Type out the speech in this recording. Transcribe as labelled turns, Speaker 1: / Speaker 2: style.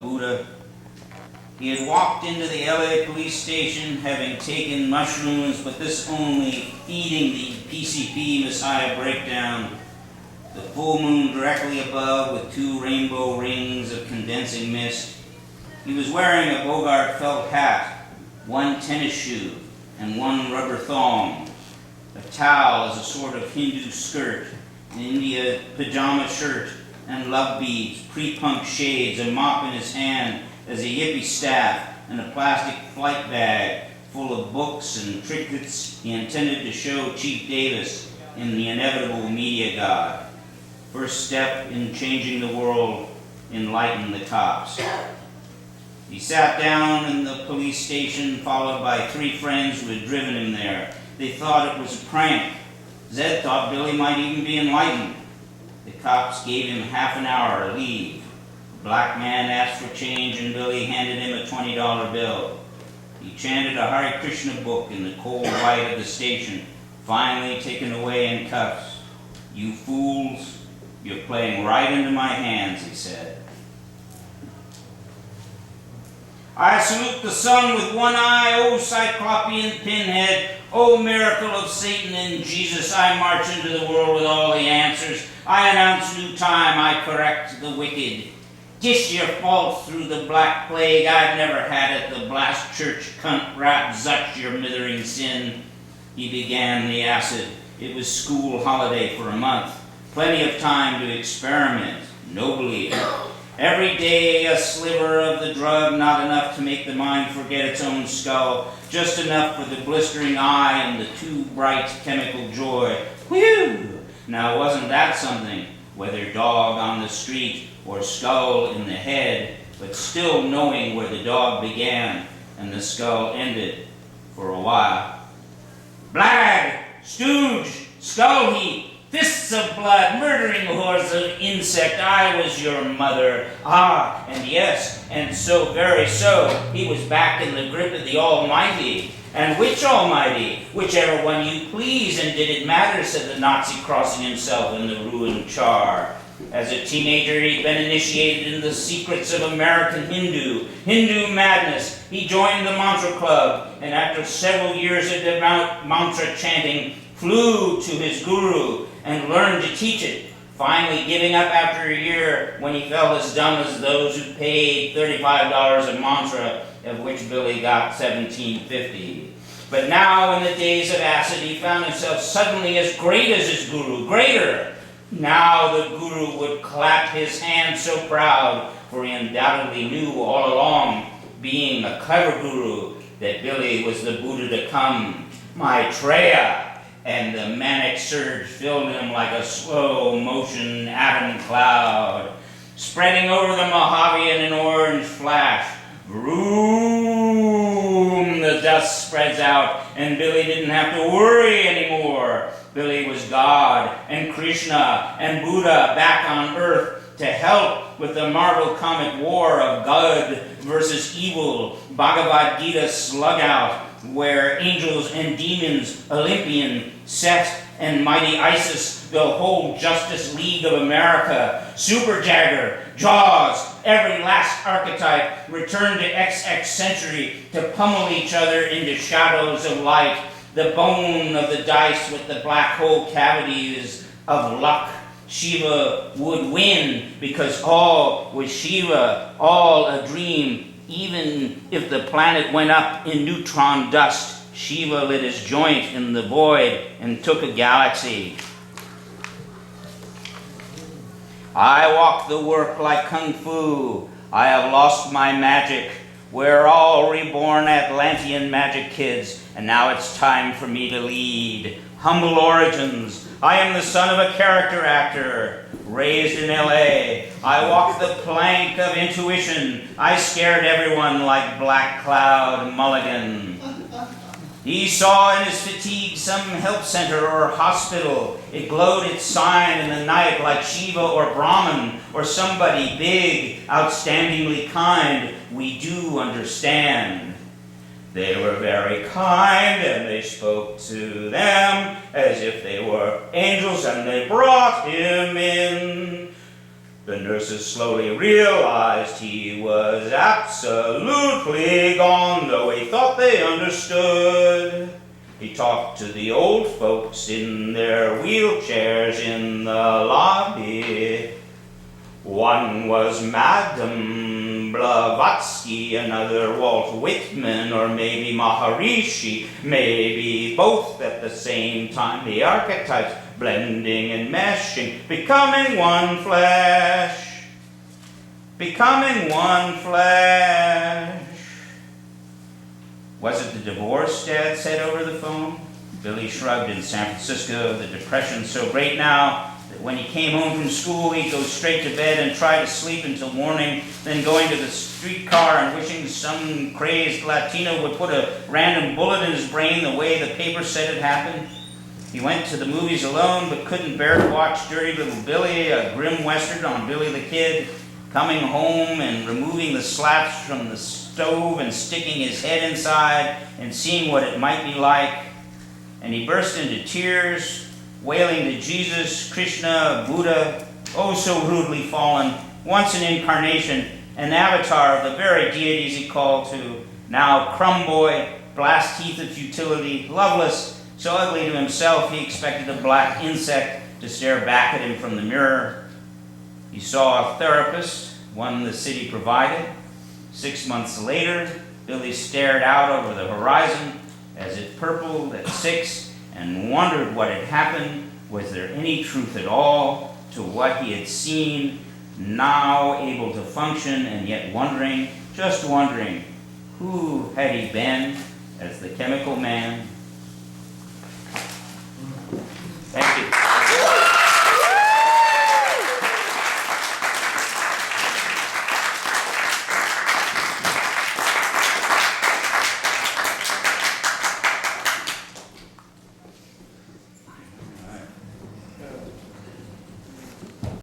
Speaker 1: Buddha. He had walked into the LA police station having taken mushrooms, but this only feeding the PCP Messiah breakdown. The full moon directly above with two rainbow rings of condensing mist. He was wearing a Bogart felt hat, one tennis shoe, and one rubber thong. A towel as a sort of Hindu skirt, an India pajama shirt, and love beads, pre-punk shades, a mop in his hand as a hippie staff, and a plastic flight bag full of books and trinkets he intended to show Chief Davis in The Inevitable Media God. First step in changing the world, enlighten the cops. He sat down in the police station, followed by three friends who had driven him there. They thought it was a prank. Zed thought Billy might even be enlightened. The cops gave him half an hour to leave. The black man asked for change, and Billy handed him a $20 bill. He chanted a Hare Krishna book in the cold light of the station, finally taken away in cuffs. "You fools, you're playing right into my hands," he said. "I salute the sun with one eye, O cyclopean pinhead, O miracle of Satan and Jesus. I march into the world with all the answers. I announce new time, I correct the wicked. Dish your fault through the black plague, I've never had it. The blast church cunt rat zut your mithering sin." He began the acid. It was school holiday for a month. Plenty of time to experiment. No bleed. Every day a sliver of the drug, not enough to make the mind forget its own skull, just enough for the blistering eye and the too bright chemical joy. Whew! Now wasn't that something, whether dog on the street or skull in the head, but still knowing where the dog began and the skull ended for a while. Blag! Stooge! Skull heap! Fists of blood, murdering hordes of insect, I was your mother. Ah, and yes, and so very so, he was back in the grip of the Almighty. And which Almighty? Whichever one you please, and did it matter, said the Nazi, crossing himself in the ruined char. As a teenager, he'd been initiated in the secrets of American Hindu madness. He joined the mantra club, and after several years of devout mantra chanting, flew to his guru and learned to teach it, finally giving up after a year when he felt as dumb as those who paid $35 a mantra, of which Billy got $17.50. But now, in the days of acid, he found himself suddenly as great as his guru, greater. Now the guru would clap his hands so proud, for he undoubtedly knew all along, being a clever guru, that Billy was the Buddha to come, Maitreya. And the manic surge filled him like a slow-motion atom cloud, spreading over the Mojave in an orange flash. Vroom! The dust spreads out, and Billy didn't have to worry anymore. Billy was God, and Krishna, and Buddha back on Earth to help with the Marvel comic war of good versus evil, Bhagavad Gita slug out, where angels and demons, Olympian, Set, and mighty Isis, the whole Justice League of America, Super Jagger, Jaws, every last archetype returned to XX century to pummel each other into shadows of light, the bone of the dice with the black hole cavities of luck. Shiva would win because all was Shiva, all a dream. Even if the planet went up in neutron dust, Shiva lit his joint in the void and took a galaxy. I walk the work like kung fu. I have lost my magic. We're all reborn Atlantean magic kids, and now it's time for me to lead. Humble origins. I am the son of a character actor, raised in LA. I walked the plank of intuition. I scared everyone like Black Cloud Mulligan. He saw in his fatigue some help center or hospital. It glowed its sign in the night like Shiva or Brahman or somebody big, outstandingly kind. We do understand. They were very kind, and they spoke to them as if they were angels, and they brought him in. The nurses slowly realized he was absolutely gone, though he thought they understood. He talked to the old folks in their wheelchairs in the lobby. One was Madame Blavatsky, another Walt Whitman, or maybe Maharishi, maybe both at the same time, the archetypes blending and meshing, becoming one flesh. Becoming one flesh. Was it the divorce, Dad said over the phone? Billy shrugged. In San Francisco, the depression's so great now that when he came home from school, he'd go straight to bed and try to sleep until morning, then going to the streetcar and wishing some crazed Latino would put a random bullet in his brain the way the paper said it happened. He went to the movies alone but couldn't bear to watch Dirty Little Billy, a grim western on Billy the Kid, coming home and removing the slats from the stove and sticking his head inside and seeing what it might be like. And he burst into tears, wailing to Jesus, Krishna, Buddha, oh so rudely fallen, once an incarnation, an avatar of the very deities he called to, now crumb boy, blast teeth of futility, loveless, so ugly to himself he expected a black insect to stare back at him from the mirror. He saw a therapist, one the city provided. 6 months later, Billy stared out over the horizon as it purpled at 6 and wondered what had happened. Was there any truth at all to what he had seen? Now able to function and yet wondering, just wondering, who had he been as the chemical man